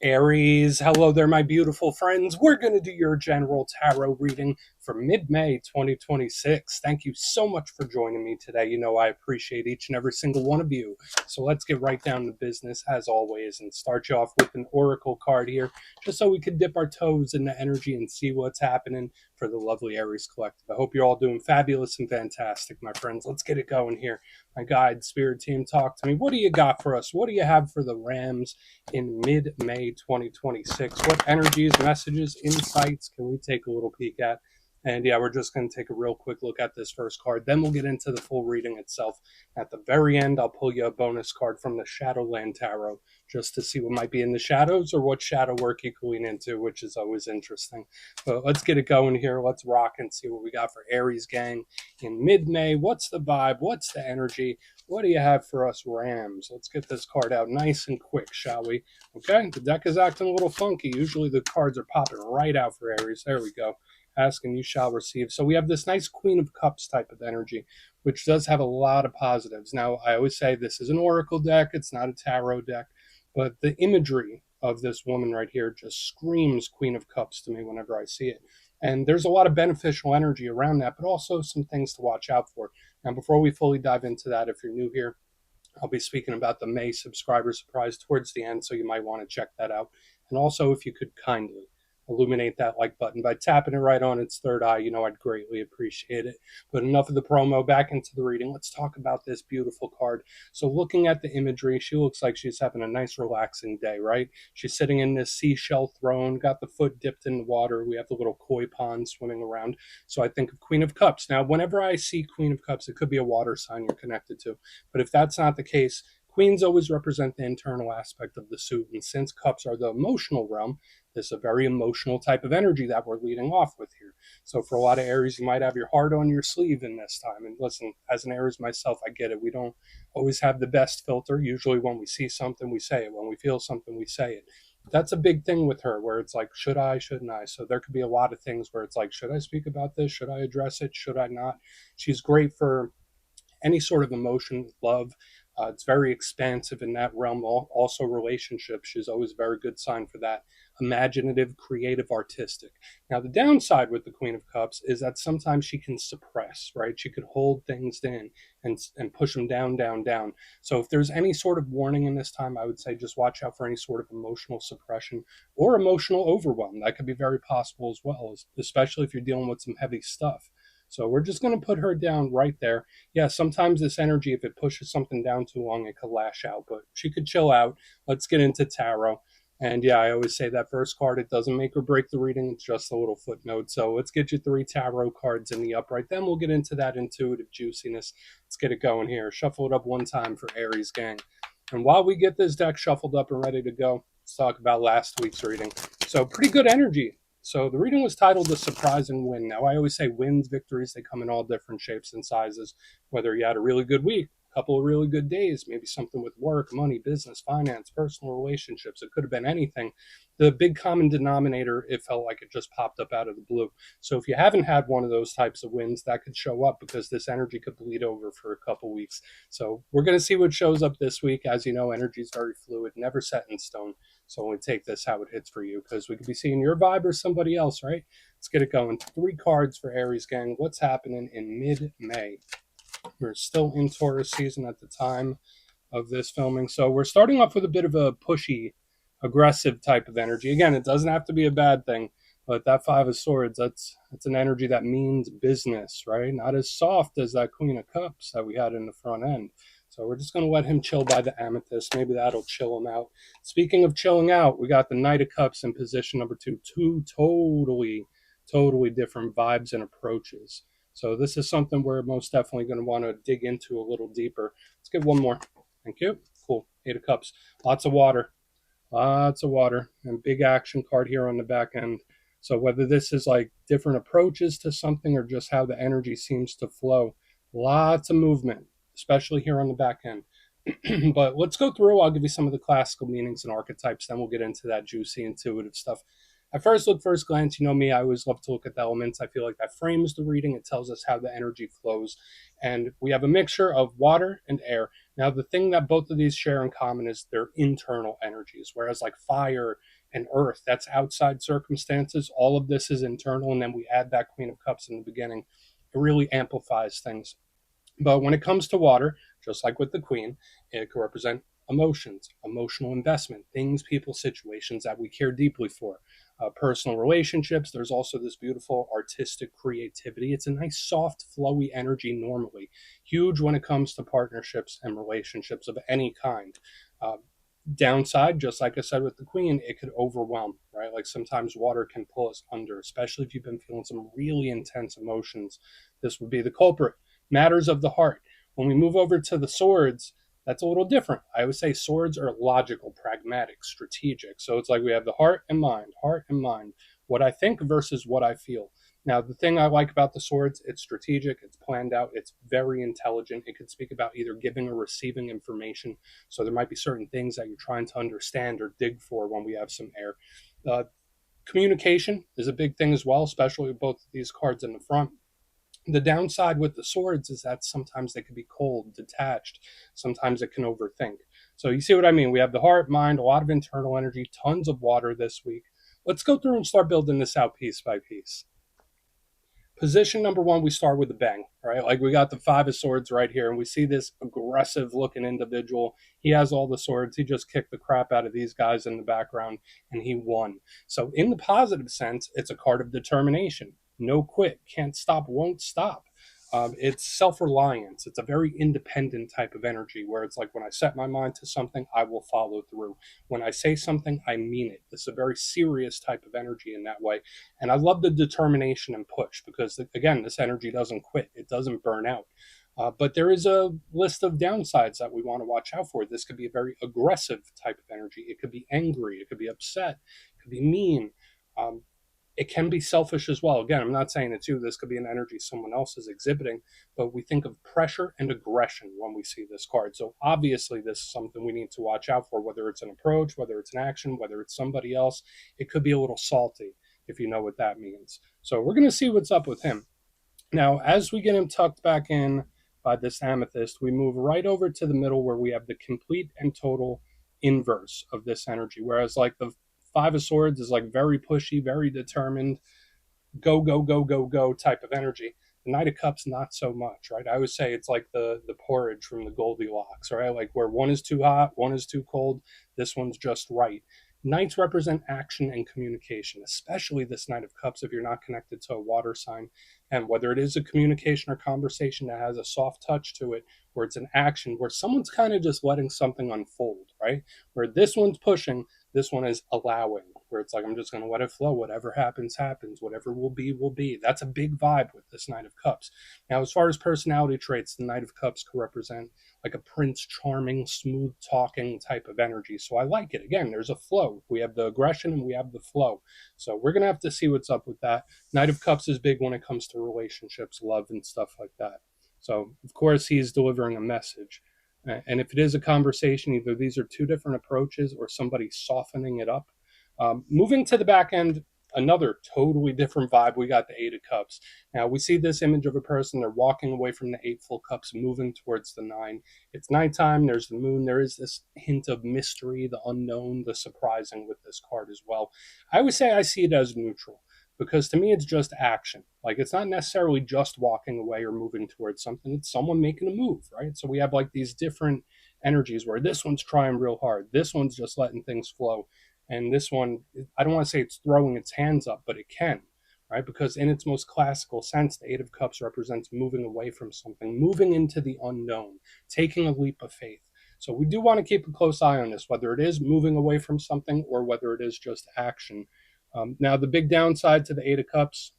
Aries, hello there, my beautiful friends. We're going to do your general tarot reading for mid-May 2026. Thank you so much for joining me today. You know I appreciate each and every single one of you. So let's get right down to business as always and start you off with an oracle card here, just so we can dip our toes in the energy and see what's happening for the lovely Aries Collective. I hope you're all doing fabulous and fantastic, my friends. Let's get it going here. My guide, spirit team, talk to me. What do you got for us? What do you have for the Rams in mid-May 2026? What energies, messages, insights can we take a little peek at? And yeah, we're just going to take a real quick look at this first card. Then we'll get into the full reading itself. At the very end, I'll pull you a bonus card from the Shadowland Tarot just to see what might be in the shadows or what shadow work you can lean into, which is always interesting. But let's get it going here. Let's rock and see what we got for Aries gang in mid-May. What's the vibe? What's the energy? What do you have for us Rams? Let's get this card out nice and quick, shall we? Okay, the deck is acting a little funky. Usually the cards are popping right out for Aries. There we go. Ask and you shall receive. So we have this nice Queen of Cups type of energy, which does have a lot of positives. Now, I always say this is an oracle deck. It's not a tarot deck. But the imagery of this woman right here just screams Queen of Cups to me whenever I see it. And there's a lot of beneficial energy around that, but also some things to watch out for. Now, before we fully dive into that, if you're new here, I'll be speaking about the May subscriber surprise towards the end, so you might want to check that out. And also, if you could kindly illuminate that like button by tapping it right on its third eye, I'd greatly appreciate it. But enough of the promo, back into the reading. Let's talk about this beautiful card. So looking at the imagery, she looks like she's having a nice relaxing day, right? She's sitting in this seashell throne, got the foot dipped in the water. We have the little koi pond swimming around. So I think of Queen of Cups. Now, whenever I see Queen of Cups, it could be a water sign you're connected to. But if that's not the case, Queens always represent the internal aspect of the suit. And since cups are the emotional realm, this is a very emotional type of energy that we're leading off with here. So for a lot of Aries, you might have your heart on your sleeve in this time. And listen, as an Aries myself, I get it. We don't always have the best filter. Usually when we see something, we say it. When we feel something, we say it. That's a big thing with her where it's like, should I, shouldn't I? So there could be a lot of things where it's like, should I speak about this? Should I address it? Should I not? She's great for any sort of emotion, love. It's very expansive in that realm. Also, relationships. She's always a very good sign for that. Imaginative, creative, artistic. Now, the downside with the Queen of Cups is that sometimes she can suppress, right? She could hold things in and push them down, down, down. So, if there's any sort of warning in this time, I would say just watch out for any sort of emotional suppression or emotional overwhelm. That could be very possible as well, especially if you're dealing with some heavy stuff. So we're just going to put her down right there. Yeah, sometimes this energy, if it pushes something down too long, it could lash out, but she could chill out. Let's get into tarot. And yeah, I always say that first card, it doesn't make or break the reading. It's just a little footnote. So let's get you 3 tarot cards in the upright. Then we'll get into that intuitive juiciness. Let's get it going here. Shuffle it up one time for Aries gang. And while we get this deck shuffled up and ready to go, let's talk about last week's reading. So pretty good energy. So the reading was titled The Surprise and Win. Now, I always say wins, victories, they come in all different shapes and sizes. Whether you had a really good week, a couple of really good days, maybe something with work, money, business, finance, personal relationships. It could have been anything. The big common denominator, it felt like it just popped up out of the blue. So if you haven't had one of those types of wins, that could show up because this energy could bleed over for a couple weeks. So we're going to see what shows up this week. As you know, energy is very fluid, never set in stone. So we take this how it hits for you because we could be seeing your vibe or somebody else, right? Let's get it going. 3 cards for Aries gang. What's happening in mid-May? We're still in Taurus season at the time of this filming. So we're starting off with a bit of a pushy, aggressive type of energy. Again, it doesn't have to be a bad thing, but that 5 of Swords, that's an energy that means business, right? Not as soft as that Queen of Cups that we had in the front end. So we're just going to let him chill by the amethyst. Maybe that'll chill him out. Speaking of chilling out, we got the Knight of Cups in position number 2. 2 totally different vibes and approaches. So this is something we're most definitely going to want to dig into a little deeper. Let's get one more. Thank you. Cool. 8 of Cups. Lots of water. And big action card here on the back end. So whether this is like different approaches to something or just how the energy seems to flow, lots of movement, especially here on the back end. But let's go through. I'll give you some of the classical meanings and archetypes. Then we'll get into that juicy, intuitive stuff. At first glance, you know me, I always love to look at the elements. I feel like that frames the reading. It tells us how the energy flows. And we have a mixture of water and air. Now, the thing that both of these share in common is their internal energies, whereas like fire and earth, that's outside circumstances. All of this is internal. And then we add that Queen of Cups in the beginning. It really amplifies things. But when it comes to water, just like with the Queen, it can represent emotions, emotional investment, things, people, situations that we care deeply for. Personal relationships, there's also this beautiful artistic creativity. It's a nice, soft, flowy energy normally. Huge when it comes to partnerships and relationships of any kind. Uh, Downside, just like I said with the Queen, it could overwhelm, right? Like sometimes water can pull us under, especially if you've been feeling some really intense emotions. This would be the culprit. Matters of the heart. When we move over to the swords, that's a little different. I would say swords are logical, pragmatic, strategic. So it's like we have the heart and mind, what I think versus what I feel. Now, the thing I like about the swords, it's strategic, it's planned out, it's very intelligent. It could speak about either giving or receiving information. So there might be certain things that you're trying to understand or dig for when we have some air. Uh, Communication is a big thing as well, especially with both of these cards in the front. The downside with the swords is that sometimes they can be cold, detached. Sometimes it can overthink. So you see what I mean? We have the heart, mind, a lot of internal energy, tons of water this week. Let's go through and start building this out piece by piece. Position number one, we start with a bang, right? Like we got the Five of Swords right here, and we see this aggressive looking individual. He has all the swords. He just kicked the crap out of these guys in the background, and he won. So, in the positive sense, it's a card of determination. No quit, can't stop, won't stop. It's self reliance. It's a very independent type of energy where it's like when I set my mind to something, I will follow through. When I say something, I mean it. It's a very serious type of energy in that way. And I love the determination and push because, again, this energy doesn't quit, it doesn't burn out. But there is a list of downsides that we want to watch out for. This could be a very aggressive type of energy. It could be angry. It could be upset. It could be mean. Um, it can be selfish as well. Again, I'm not saying it's you. This could be an energy someone else is exhibiting, but we think of pressure and aggression when we see this card. So obviously, this is something we need to watch out for, whether it's an approach, whether it's an action, whether it's somebody else. It could be a little salty if you know what that means. So we're going to see what's up with him. Now, as we get him tucked back in by this amethyst, we move right over to the middle where we have the complete and total inverse of this energy. Whereas, like the Five of Swords is like very pushy, very determined, go, go, go, go, go type of energy. The Knight of Cups, not so much, right? I would say it's like the porridge from the Goldilocks, right? Like where one is too hot, one is too cold, this one's just right. Knights represent action and communication, especially this Knight of Cups if you're not connected to a water sign. And whether it is a communication or conversation that has a soft touch to it, where it's an action, where someone's kind of just letting something unfold, right? Where this one's pushing, this one is allowing, where it's like, I'm just going to let it flow. Whatever happens, happens. Whatever will be, will be. That's a big vibe with this Knight of Cups. Now, as far as personality traits, the Knight of Cups could represent like a Prince Charming, smooth talking type of energy. So I like it. Again, there's a flow. We have the aggression and we have the flow. So we're going to have to see what's up with that. Knight of Cups is big when it comes to relationships, love, and stuff like that. So, of course, he's delivering a message. And if it is a conversation, either these are two different approaches or somebody softening it up. Moving to the back end, another totally different vibe. We got the Eight of Cups. Now we see this image of a person. They're walking away from the Eight full cups, moving towards the Nine. It's nighttime. There's the moon. There is this hint of mystery, the unknown, the surprising with this card as well. I would say I see it as neutral because to me it's just action. Like it's not necessarily just walking away or moving towards something. It's someone making a move, right? So we have like these different energies where this one's trying real hard. This one's just letting things flow. And this one, I don't want to say it's throwing its hands up, but it can, right? Because in its most classical sense, the Eight of Cups represents moving away from something, moving into the unknown, taking a leap of faith. So we do want to keep a close eye on this, whether it is moving away from something or whether it is just action. Now, the big downside to the Eight of Cups,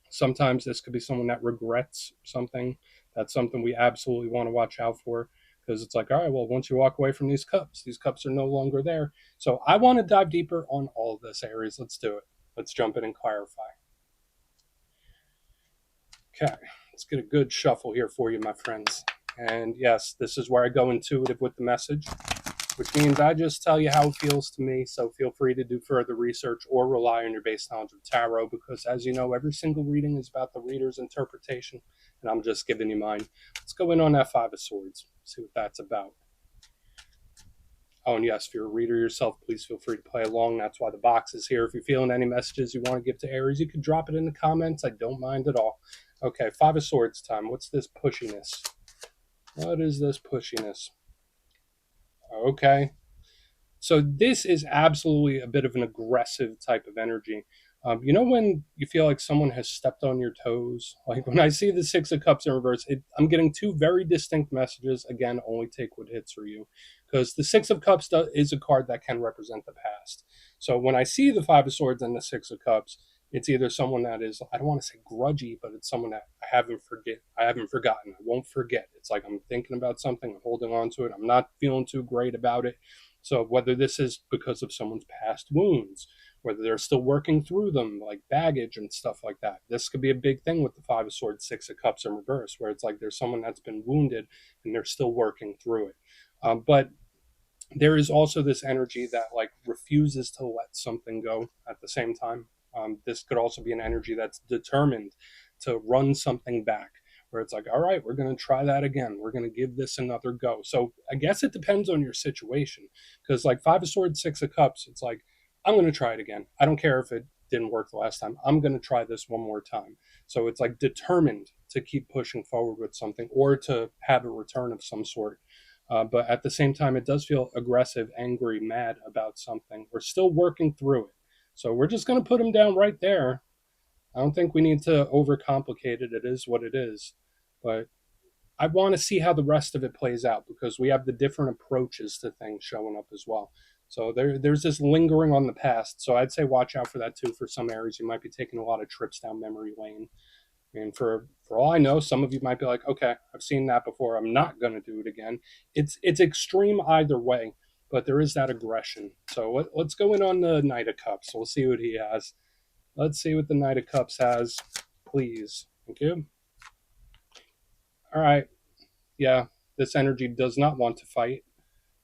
sometimes this could be someone that regrets something. That's something we absolutely want to watch out for because it's like, all right, well, once you walk away from these cups are no longer there. So I want to dive deeper on all of this, Aries. Let's do it. Let's jump in and clarify. Okay, let's get a good shuffle here for you, my friends. And yes, this is where I go intuitive with the message. which means I just tell you how it feels to me. So feel free to do further research or rely on your base knowledge of tarot, because as you know, every single reading is about the reader's interpretation, and I'm just giving you mine. Let's go in on that Five of Swords, see what that's about. Oh, and yes, if you're a reader yourself, please feel free to play along. That's why the box is here. If you're feeling any messages you want to give to Aries, you can drop it in the comments. I don't mind at all. Okay, Five of Swords time. What's this pushiness? What is this pushiness? Okay. So this is absolutely a bit of an aggressive type of energy. You know when you feel like someone has stepped on your toes? Like when I see the Six of Cups in reverse, I'm getting two very distinct messages. Again, only take what hits for you. Because the Six of Cups is a card that can represent the past. So when I see the Five of Swords and the Six of Cups, it's either someone that is, I don't want to say grudgy, but it's someone that I haven't forgotten. I won't forget. It's like I'm thinking about something, I'm holding on to it, I'm not feeling too great about it. So whether this is because of someone's past wounds, whether they're still working through them, like baggage and stuff like that, this could be a big thing with the Five of Swords, Six of Cups in reverse, where it's like there's someone that's been wounded and they're still working through it. But there is also this energy that like refuses to let something go at the same time. This could also be an energy that's determined to run something back, where it's like, all right, we're going to try that again. We're going to give this another go. So I guess it depends on your situation, because like Five of Swords, Six of Cups, it's like, I'm going to try it again. I don't care if it didn't work the last time. I'm going to try this one more time. So it's like determined to keep pushing forward with something or to have a return of some sort. But at the same time, it does feel aggressive, angry, mad about something. We're still working through it. So we're just going to put him down right there. I don't think we need to overcomplicate it. It is what it is. But I want to see how the rest of it plays out, because we have the different approaches to things showing up as well. So there's this lingering on the past. So I'd say watch out for that too. For some areas, you might be taking a lot of trips down memory lane. And for all I know, some of you might be like, okay, I've seen that before. I'm not going to do it again. It's extreme either way, but there is that aggression. So let's go in on the Knight of Cups. We'll see what he has. Let's see what the Knight of Cups has, please. Thank you. All right. Yeah, this energy does not want to fight.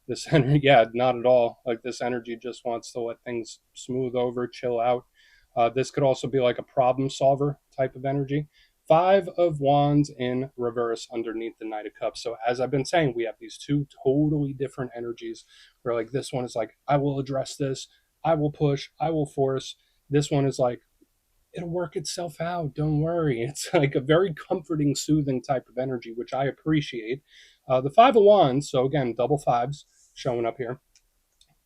This energy, yeah, not at all. Like this energy just wants to let things smooth over, chill out. This could also be like a problem solver type of energy. Five of Wands in reverse underneath the Knight of Cups. So as I've been saying, we have these two totally different energies where like this one is like, I will address this, I will push, I will force. This one is like, it'll work itself out. Don't worry. It's like a very comforting, soothing type of energy, which I appreciate. The Five of Wands, so again, double fives showing up here.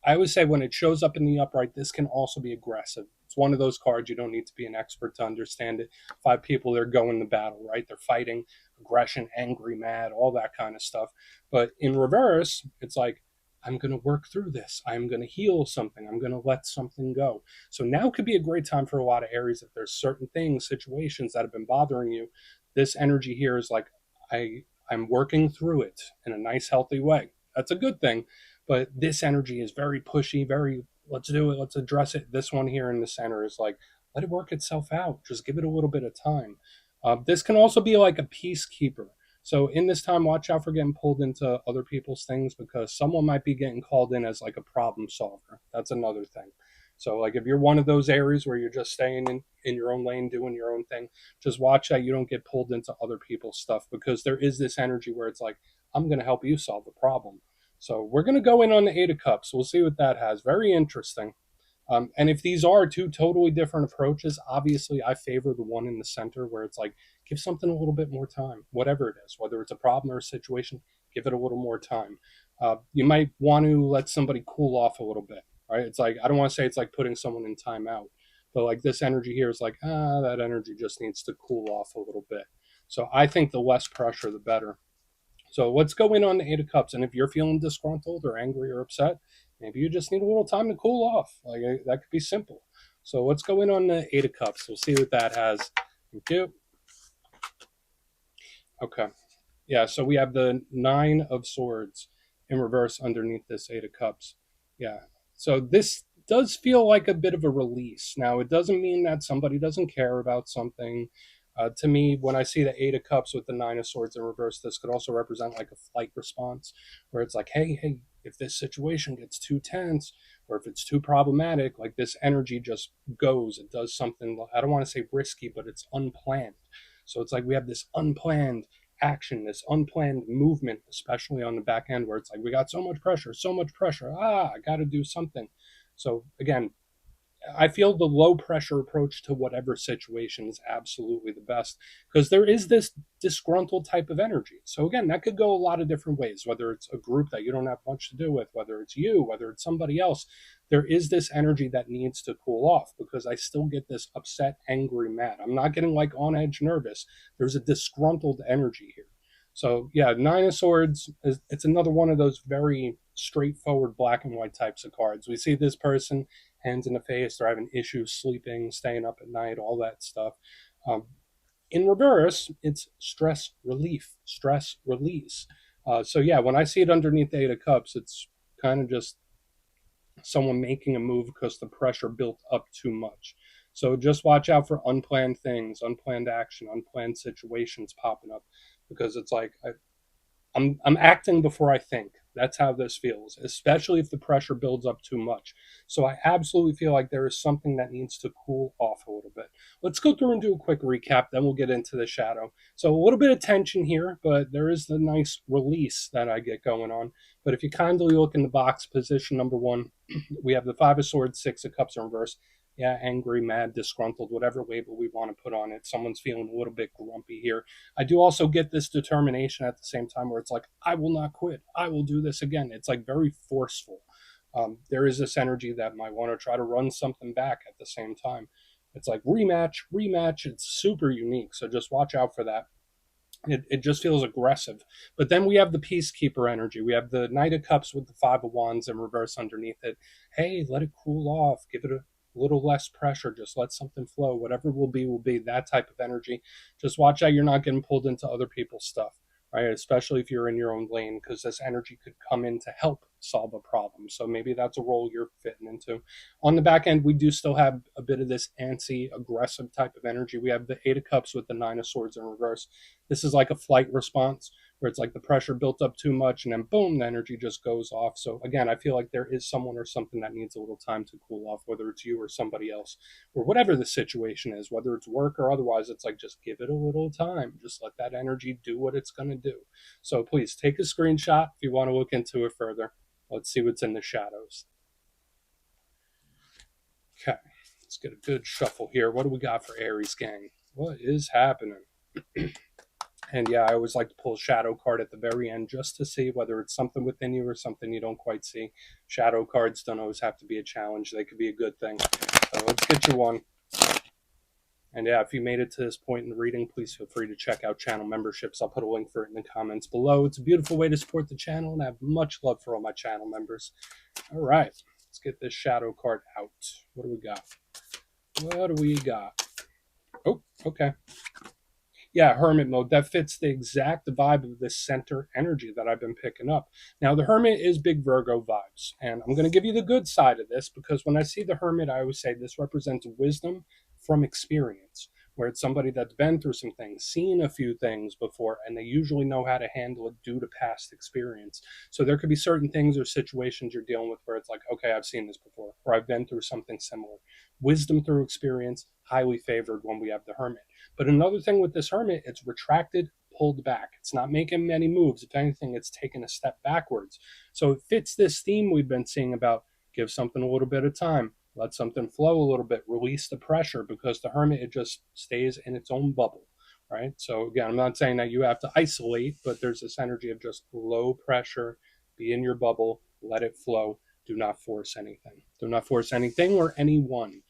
I always say when it shows up in the upright, this can also be aggressive. It's one of those cards you don't need to be an expert to understand it. Five people, they're going to battle, right? They're fighting, aggression, angry, mad, all that kind of stuff. But in reverse, it's like, I'm going to work through this. I'm going to heal something. I'm going to let something go. So now could be a great time for a lot of Aries if there's certain things, situations that have been bothering you. This energy here is like, I'm working through it in a nice, healthy way. That's a good thing. But this energy is very pushy, very, let's do it, let's address it. This one here in the center is like, let it work itself out. Just give it a little bit of time. This can also be like a peacekeeper. So in this time, watch out for getting pulled into other people's things, because someone might be getting called in as like a problem solver. That's another thing. So like if you're one of those areas where you're just staying in your own lane, doing your own thing, just watch that you don't get pulled into other people's stuff, because there is this energy where it's like, I'm going to help you solve the problem. So we're going to go in on the Eight of Cups. We'll see what that has. Very interesting. And if these are two totally different approaches, obviously I favor the one in the center, where it's like, give something a little bit more time, whatever it is, whether it's a problem or a situation, give it a little more time. You might want to let somebody cool off a little bit, right? It's like, I don't want to say it's like putting someone in timeout, but like this energy here is like, that energy just needs to cool off a little bit. So I think the less pressure, the better. So let's go in on the Eight of Cups. And if you're feeling disgruntled or angry or upset, maybe you just need a little time to cool off. Like that could be simple. So let's go in on the Eight of Cups. We'll see what that has. Thank you. Okay. Yeah, so we have the Nine of Swords in reverse underneath this Eight of Cups. Yeah. So this does feel like a bit of a release. Now, it doesn't mean that somebody doesn't care about something. To me, when I see the Eight of Cups with the Nine of Swords in reverse, this could also represent like a flight response, where it's like, hey, if this situation gets too tense or if it's too problematic, like this energy just goes. It does something, I don't want to say risky, but it's unplanned. So it's like we have this unplanned action, this unplanned movement, especially on the back end where it's like we got so much pressure, so much pressure. I got to do something. So again, I feel the low pressure approach to whatever situation is absolutely the best because there is this disgruntled type of energy. So again, that could go a lot of different ways, whether it's a group that you don't have much to do with, whether it's you, whether it's somebody else. There is this energy that needs to cool off because I still get this upset, angry, mad. I'm not getting like on edge nervous. There's a disgruntled energy here. So yeah, Nine of Swords it's another one of those very straightforward black and white types of cards. We see this person hands in the face, they're having issues sleeping, staying up at night, all that stuff. Um, in reverse, it's stress relief, stress release. So yeah, when I see it underneath the Eight of Cups, it's kind of just someone making a move because the pressure built up too much. So just watch out for unplanned things, unplanned action, unplanned situations popping up because it's like I'm acting before I think. That's how this feels, especially if the pressure builds up too much. So I absolutely feel like there is something that needs to cool off a little bit. Let's go through and do a quick recap, then we'll get into the shadow. So a little bit of tension here, but there is the nice release that I get going on. But if you kindly look in the box, position number one, we have the Five of Swords, Six of Cups in reverse. Yeah, angry, mad, disgruntled, whatever label we want to put on it. Someone's feeling a little bit grumpy here. I do also get this determination at the same time where it's like, I will not quit. I will do this again. It's like very forceful. There is this energy that might want to try to run something back at the same time. It's like rematch, rematch. It's super unique. So just watch out for that. It just feels aggressive. But then we have the peacekeeper energy. We have the Knight of Cups with the Five of Wands in reverse underneath it. Hey, let it cool off. Give it a little less pressure. Just let something flow. Whatever will be, that type of energy. Just watch out you're not getting pulled into other people's stuff, right? Especially if you're in your own lane, because this energy could come in to help solve a problem. So maybe that's a role you're fitting into. On the back end, we do still have a bit of this antsy, aggressive type of energy. We have the Eight of Cups with the Nine of Swords in reverse. This is like a flight response where it's like the pressure built up too much and then boom, the energy just goes off. So again, I feel like there is someone or something that needs a little time to cool off, whether it's you or somebody else, or whatever the situation is, whether it's work or otherwise. It's like just give it a little time. Just let that energy do what it's going to do. So please take a screenshot if you want to look into it further. Let's see what's in the shadows. Okay, let's get a good shuffle here. What do we got for Aries gang? What is happening? And yeah, I always like to pull a shadow card at the very end just to see whether it's something within you or something you don't quite see. Shadow cards don't always have to be a challenge. They could be a good thing. So let's get you one. And yeah, if you made it to this point in the reading, please feel free to check out channel memberships. I'll put a link for it in the comments below. It's a beautiful way to support the channel, and I have much love for all my channel members. All right, let's get this shadow card out. What do we got? What do we got? Oh, okay. Yeah, hermit mode. That fits the exact vibe of this center energy that I've been picking up. Now, the hermit is big Virgo vibes, and I'm going to give you the good side of this because when I see the hermit, I always say this represents wisdom from experience, where it's somebody that's been through some things, seen a few things before, and they usually know how to handle it due to past experience. So there could be certain things or situations you're dealing with where it's like, okay, I've seen this before, or I've been through something similar. Wisdom through experience, highly favored when we have the hermit. But another thing with this hermit, it's retracted, pulled back. It's not making many moves. If anything, it's taken a step backwards. So it fits this theme we've been seeing about give something a little bit of time, let something flow a little bit, release the pressure, because the hermit, it just stays in its own bubble, right? So again, I'm not saying that you have to isolate, but there's this energy of just low pressure, be in your bubble, let it flow. Do not force anything. Do not force anything or anyone.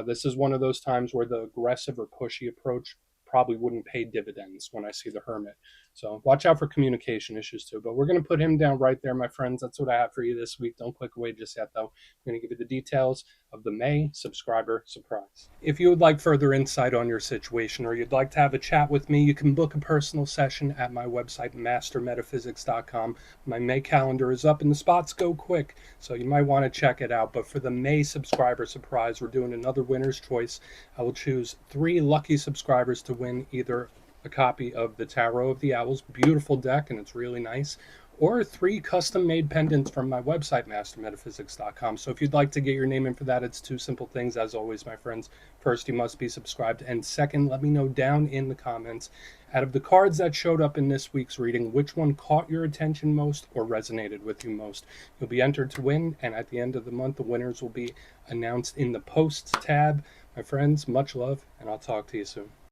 This is one of those times where the aggressive or pushy approach probably wouldn't pay dividends when I see the hermit. So watch out for communication issues too. But we're going to put him down right there, my friends. That's what I have for you this week. Don't click away just yet, though. I'm going to give you the details of the May subscriber surprise. If you would like further insight on your situation or you'd like to have a chat with me, you can book a personal session at my website, mastermetaphysics.com. My May calendar is up and the spots go quick, so you might want to check it out. But for the May subscriber surprise, we're doing another winner's choice. I will choose 3 lucky subscribers to win either a copy of the Tarot of the Owls, beautiful deck, and it's really nice, or 3 custom-made pendants from my website, mastermetaphysics.com. So if you'd like to get your name in for that, it's 2 simple things, as always, my friends. First, you must be subscribed, and second, let me know down in the comments, out of the cards that showed up in this week's reading, which one caught your attention most or resonated with you most. You'll be entered to win, and at the end of the month, the winners will be announced in the posts tab. My friends, much love, and I'll talk to you soon.